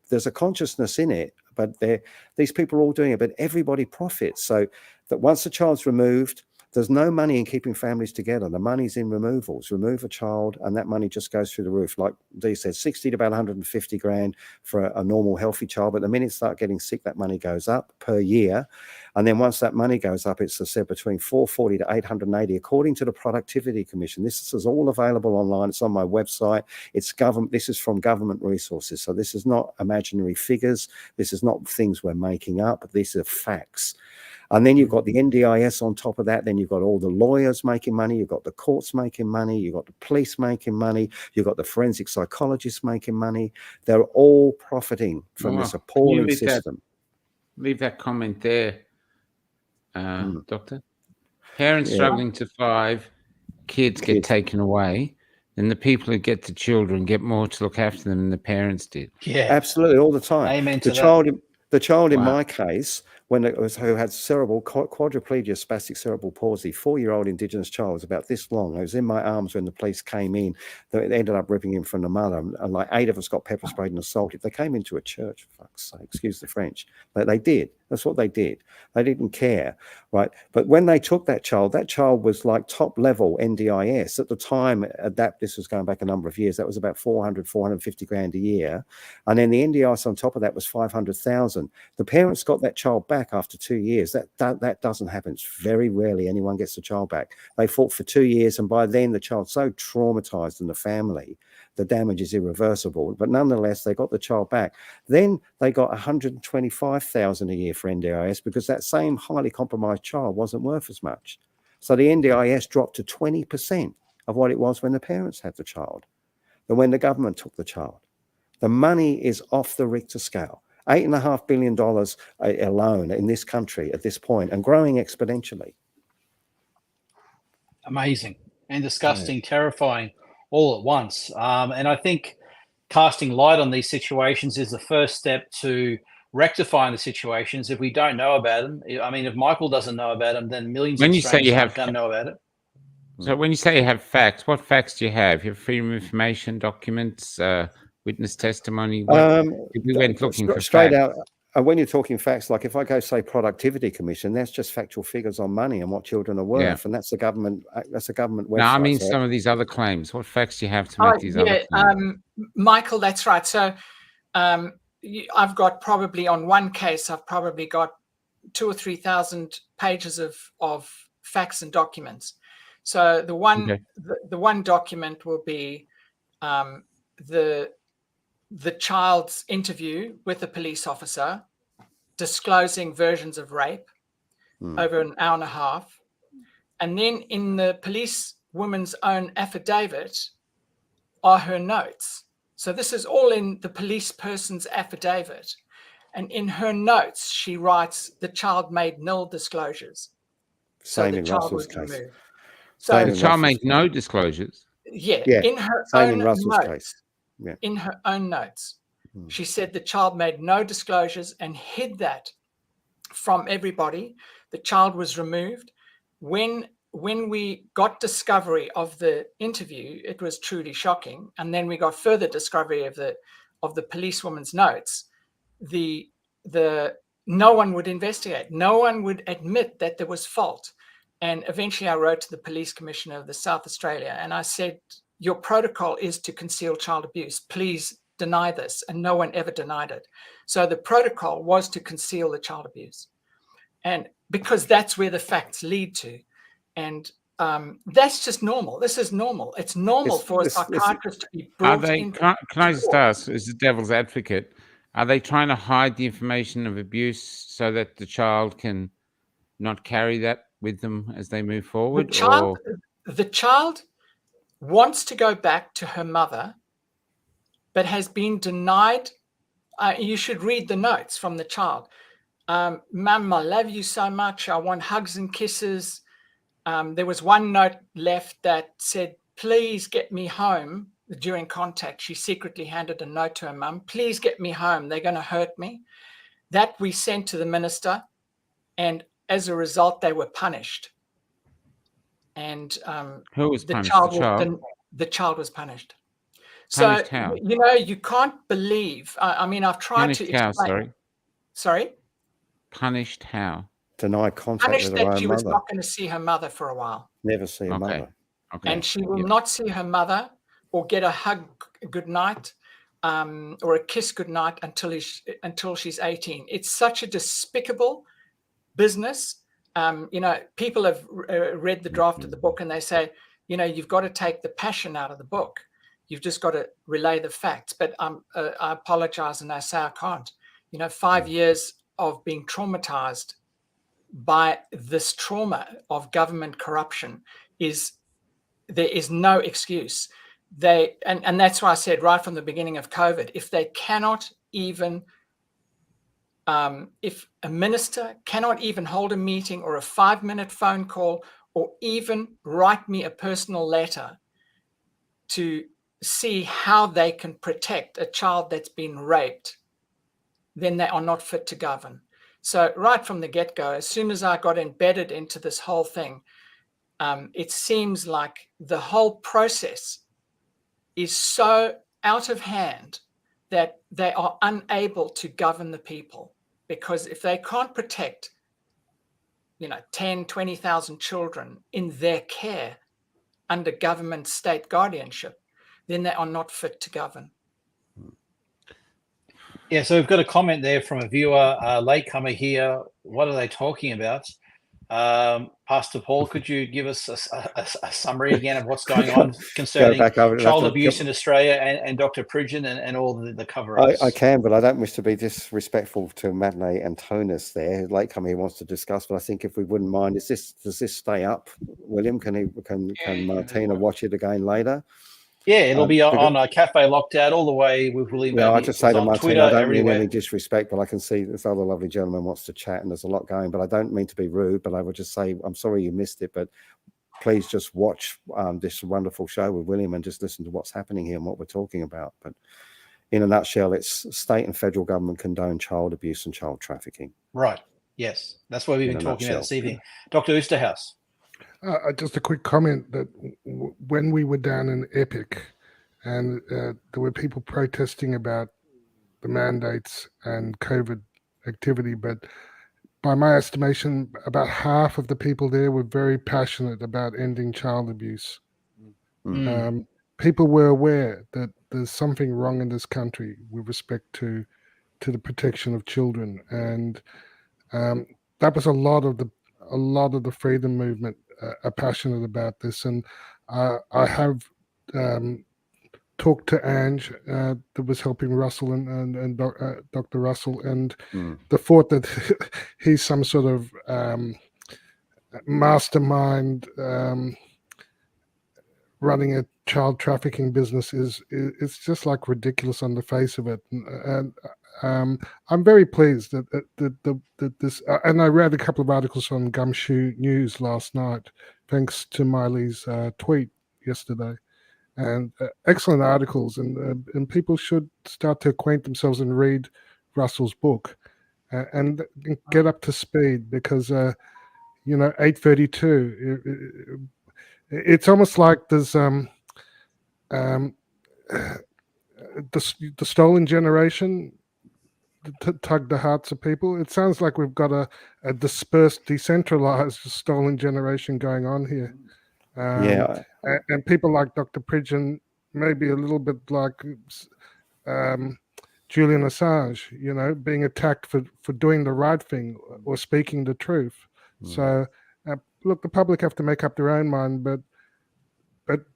There's a consciousness in it, but these people are all doing it, but everybody profits. So that once the child's removed, there's no money in keeping families together. The money's in removals. Remove a child and that money just goes through the roof. Like Dee said, 60 to about 150 grand for a normal healthy child. But the minute they start getting sick, that money goes up per year. And then once that money goes up, it's said between 440 to 880, according to the Productivity Commission. This is all available online. It's on my website. It's government. This is from government resources. So this is not imaginary figures. This is not things we're making up. These are facts. And then you've got the NDIS on top of that. Then you've got all the lawyers making money. You've got the courts making money. You've got the police making money. You've got the forensic psychologists making money. They're all profiting from this appalling system. Leave that comment there, Doctor. Parents struggling to survive, kids get taken away, and the people who get the children get more to look after them than the parents did. Yeah, absolutely, all the time. Amen to The child in my case, who had quadriplegia, spastic cerebral palsy, 4-year-old Indigenous child, was about this long. I was in my arms when the police came in. They ended up ripping him from the mother, and like 8 of us got pepper sprayed and assaulted. They came into a church, for fuck's sake, excuse the French. They did. That's what they did. They didn't care, right? But when they took that child was like top level NDIS at the time. This was going back a number of years. That was about 450 grand a year, and then the NDIS on top of that was 500,000. The parents got that child back after 2 years. That doesn't happen. It's very rarely anyone gets the child back. They fought for 2 years, and by then the child's so traumatized in the family, the damage is irreversible. But nonetheless, they got the child back. Then they got 125,000 a year for NDIS because that same highly compromised child wasn't worth as much. So the NDIS dropped to 20% of what it was when the parents had the child, and when the government took the child. The money is off the Richter scale. $8.5 billion alone in this country at this point, and growing exponentially. Amazing and disgusting, terrifying all at once. And I think casting light on these situations is the first step to rectifying the situations. If we don't know about them, I mean, if Michael doesn't know about them, then millions of strangers don't know about it. So when you say you have facts, what facts do you have? You have freedom of information, documents, witness testimony? We went looking for straight facts. out. When you're talking facts, like if I go say Productivity Commission, that's just factual figures on money and what children are worth, and that's a government website. No, I mean some of these other claims. What facts do you have to make these other claims? Michael, that's right. So I've got probably on one case, I've probably got 2,000 or 3,000 pages of facts and documents. So the one Okay. the one document will be the child's interview with a police officer disclosing versions of rape over an hour and a half. And then in the police woman's own affidavit are her notes. So this is all in the police person's affidavit. And in her notes, she writes, the child made nil disclosures. Same the in child Russell's was case. removed. Same The in child Russell's made no disclosures. Yeah, Yeah, in her same own in Russell's notes, case. Yeah. in her own notes, she said the child made no disclosures and hid that from everybody. The child was removed. When we got discovery of the interview, it was truly shocking. And then we got further discovery of the policewoman's notes. No one would investigate. No one would admit that there was fault. And eventually I wrote to the police commissioner of the South Australia and I said, your protocol is to conceal child abuse. Please deny this. And no one ever denied it. So the protocol was to conceal the child abuse. And because that's where the facts lead to. And that's just normal. This is normal. It's normal for a psychiatrist to be brought in. Can I just ask, as a devil's advocate, are they trying to hide the information of abuse so that the child can not carry that with them as they move forward? The child wants to go back to her mother, but has been denied. You should read the notes from the child. Mum, I love you so much. I want hugs and kisses. There was one note left that said, please get me home. During contact, she secretly handed a note to her mum. Please get me home. They're going to hurt me. That we sent to the minister. And as a result, they were punished. And who was punished? The child was punished. Punished So, how? you can't believe. I mean, I've tried Punished to how, explain. Sorry? Punished how? Denied contact Punished with her that own she was mother. not going to see her mother for a while. Never see her mother. Okay. And she will not see her mother or get a hug goodnight or a kiss goodnight until she's 18. It's such a despicable business. People have read the draft of the book and they say, you've got to take the passion out of the book. You've just got to relay the facts. But I apologize and I say I can't. 5 years of being traumatized by this trauma of government corruption there is no excuse. And that's why I said right from the beginning of COVID, if they cannot even, if a minister cannot even hold a meeting or a 5-minute phone call or even write me a personal letter to see how they can protect a child that's been raped, then they are not fit to govern. So right from the get-go, as soon as I got embedded into this whole thing, it seems like the whole process is so out of hand that they are unable to govern the people. Because if they can't protect, 10, 20,000 children in their care under government state guardianship, then they are not fit to govern. Yeah, so we've got a comment there from a viewer, latecomer here. What are they talking about? Pastor Paul, could you give us a summary again of what's going on concerning child abuse in Australia and Dr. Pridgeon and all the cover-ups? I can, but I don't wish to be disrespectful to Matinee and Tonus there. Latecomer he wants to discuss, but I think if we wouldn't mind, does this stay up, William? Can Martina watch it again later? Yeah, it'll be on a Cafe Locked-Out all the way with William. Yeah, I just say to Martina, Twitter, I don't everywhere. mean any disrespect, but I can see this other lovely gentleman wants to chat and there's a lot going, but I don't mean to be rude, but I would just say, I'm sorry you missed it, but please just watch this wonderful show with William and just listen to what's happening here and what we're talking about. But in a nutshell, it's state and federal government condone child abuse and child trafficking. Right. Yes. That's what we've been talking about this evening. Dr. Oosterhuis. Just a quick comment that when we were down in Epic, and there were people protesting about the mandates and COVID activity, but by my estimation, about half of the people there were very passionate about ending child abuse. People were aware that there's something wrong in this country with respect to the protection of children, and that was a lot of a lot of the freedom movement are passionate about this, and I have talked to Ange that was helping Russell and Dr. Russell, and the thought that he's some sort of mastermind running a child trafficking business it's just like ridiculous on the face of it, and I'm very pleased that this and I read a couple of articles on Gumshoe News last night thanks to MyLe's tweet yesterday, and excellent articles, and people should start to acquaint themselves and read Russell's book and get up to speed, because 832 it's almost like there's the stolen generation tugged the hearts of people. It sounds like we've got a dispersed, decentralized stolen generation going on here. And people like Dr. Pridgeon, maybe a little bit like Julian Assange, being attacked for doing the right thing or speaking the truth. So look, the public have to make up their own mind, but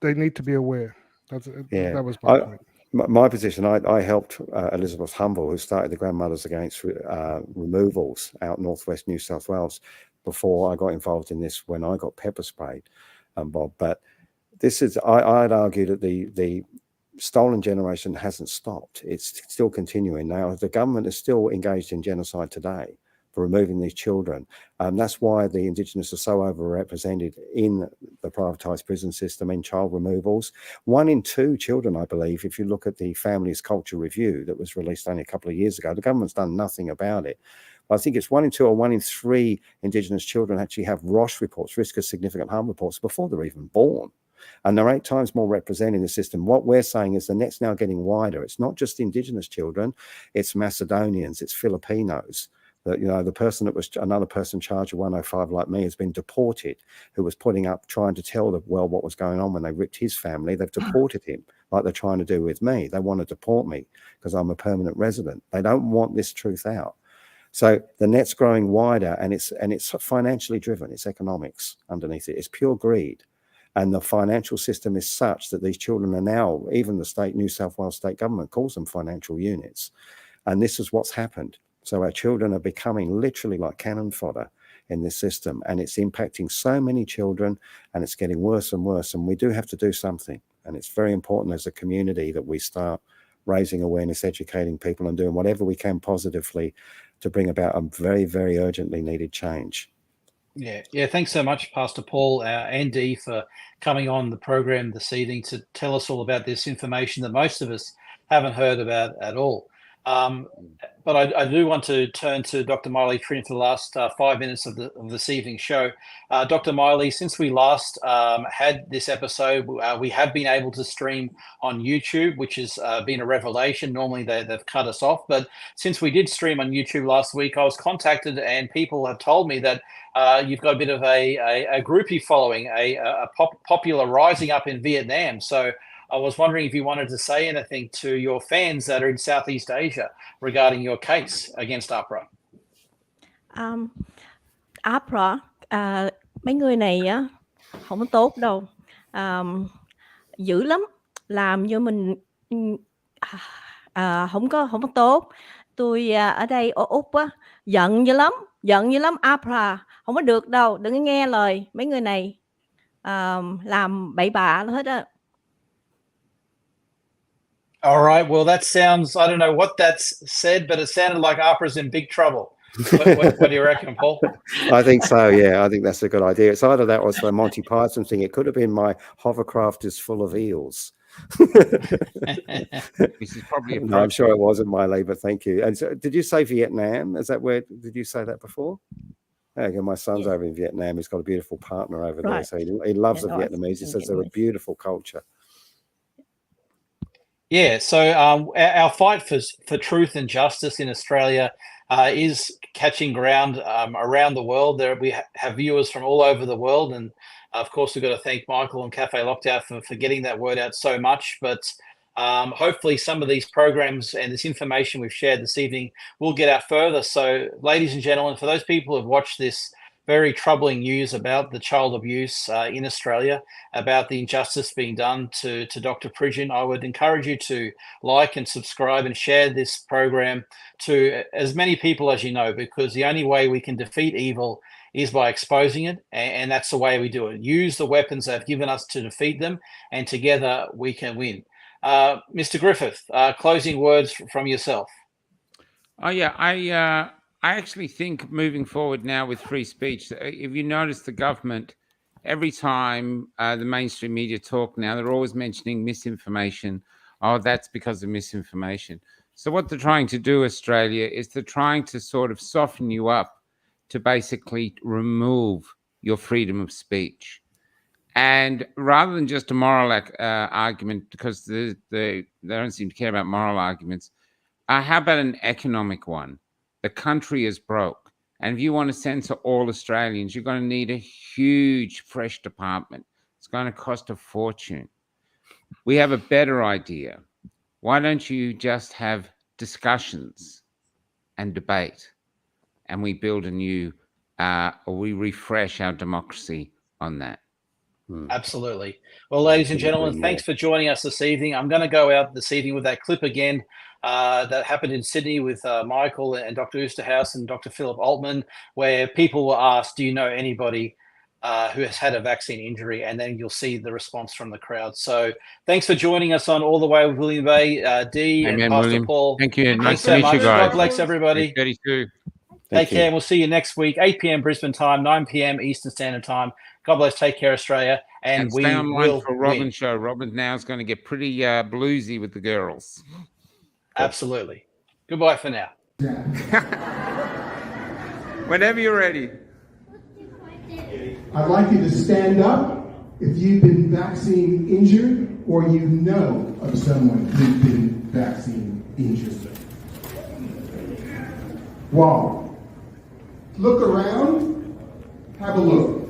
they need to be aware. That was my point. My position, I helped Elizabeth Humble, who started the Grandmothers Against Removals out northwest New South Wales, before I got involved in this when I got pepper sprayed, Bob. But this is, I'd argue that the stolen generation hasn't stopped. It's still continuing. Now, the government is still engaged in genocide today for removing these children. That's why the Indigenous are so overrepresented in the privatised prison system in child removals. 1 in 2 children, I believe, if you look at the Families Culture Review that was released only a couple of years ago, the government's done nothing about it. But I think it's 1 in 2 or 1 in 3 Indigenous children actually have ROSH reports, risk of significant harm reports, before they're even born. And they're 8 times more represented in the system. What we're saying is the net's now getting wider. It's not just Indigenous children, it's Macedonians, it's Filipinos. That, the person that was another person charged with 105 like me has been deported, who was putting up, trying to tell the world what was going on when they ripped his family. They've deported him like they're trying to do with me. They want to deport me because I'm a permanent resident. They don't want this truth out. So the net's growing wider, and it's financially driven. It's economics underneath it. It's pure greed. And the financial system is such that these children are now, even the New South Wales state government calls them financial units. And this is what's happened. So our children are becoming literally like cannon fodder in this system, and it's impacting so many children, and it's getting worse and worse. And we do have to do something. And it's very important as a community that we start raising awareness, educating people, and doing whatever we can positively to bring about a very, very urgently needed change. Yeah. Thanks so much, Pastor Paul, our ND, for coming on the program this evening to tell us all about this information that most of us haven't heard about at all. But I do want to turn to Dr. MyLe Trinh for the last 5 minutes of this evening's show. Dr. MyLe, since we last had this episode, we have been able to stream on YouTube, which has been a revelation. Normally they've cut us off, but since we did stream on YouTube last week, I was contacted and people have told me that you've got a bit of a groupie following, a popular rising up in Vietnam. So I was wondering if you wanted to say anything to your fans that are in Southeast Asia regarding your case against APRA. APRA, mấy người này á, không có tốt đâu, dữ lắm, làm cho mình không có tốt. Tôi ở đây ở Úc á, giận dữ lắm APRA, không có được đâu, đừng nghe lời mấy người này làm bậy bạ hết á. All right. Well, that sounds, I don't know what that's said, but it sounded like APRA's in big trouble. What do you reckon, Paul? I think so, yeah. I think that's a good idea. It's either that or it's the Monty Python thing. It could have been my hovercraft is full of eels. This is probably no, I'm sure it wasn't MyLe, but thank you. And so, did you say Vietnam? Is that where, did you say that before? Okay, my son's over in Vietnam. He's got a beautiful partner over there. So he loves the Vietnamese. He says they're a beautiful culture. Yeah, so our fight for truth and justice in Australia is catching ground around the world. We have viewers from all over the world, and of course we've got to thank Michael and Cafe Lockdown for getting that word out so much. But hopefully some of these programs and this information we've shared this evening will get out further. So, ladies and gentlemen, for those people who have watched this very troubling news about the child abuse in Australia, about the injustice being done to Dr. Pridgen, I would encourage you to like and subscribe and share this program to as many people as you know, because the only way we can defeat evil is by exposing it, and that's the way we do it. Use the weapons they've given us to defeat them, and together we can win. Mr. Griffith, closing words from yourself. Oh yeah, I actually think moving forward now with free speech, if you notice the government, every time the mainstream media talk now, they're always mentioning misinformation. Oh, that's because of misinformation. So what they're trying to do, Australia, is they're trying to sort of soften you up to basically remove your freedom of speech. And rather than just a moral argument, because they don't seem to care about moral arguments, how about an economic one? The country is broke. And if you want to censor all Australians, you're going to need a huge fresh department. It's going to cost a fortune. We have a better idea. Why don't you just have discussions and debate, and we build a new, or we refresh our democracy on that? Absolutely. Well, ladies and gentlemen, thanks for joining us this evening. I'm going to go out this evening with that clip again that happened in Sydney with Michael and Dr. Oosterhuis and Dr. Philip Altman, where people were asked, do you know anybody who has had a vaccine injury? And then you'll see the response from the crowd. So thanks for joining us on All the Way with William Bay, Dee, and Pastor William. Paul. Thank you. Thanks Nice to so meet much. you guys. God bless everybody. 32. Take care, and we'll see you next week, 8 p.m. Brisbane time, 9 p.m. Eastern Standard Time. God bless. Take care, Australia, and we stay online will for Robin's win. show. Robin now is going to get pretty bluesy with the girls. Absolutely. Goodbye for now. Whenever you're ready. I'd like you to stand up if you've been vaccine injured or you know of someone who's been vaccine injured. Wow. Look around. Have a look.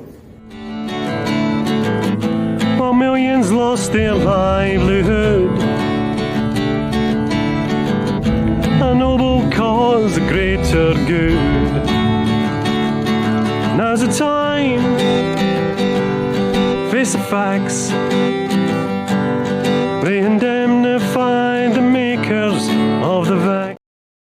While millions lost their livelihood, a noble cause, a greater good. Now's the time, face the facts. They indemnify the makers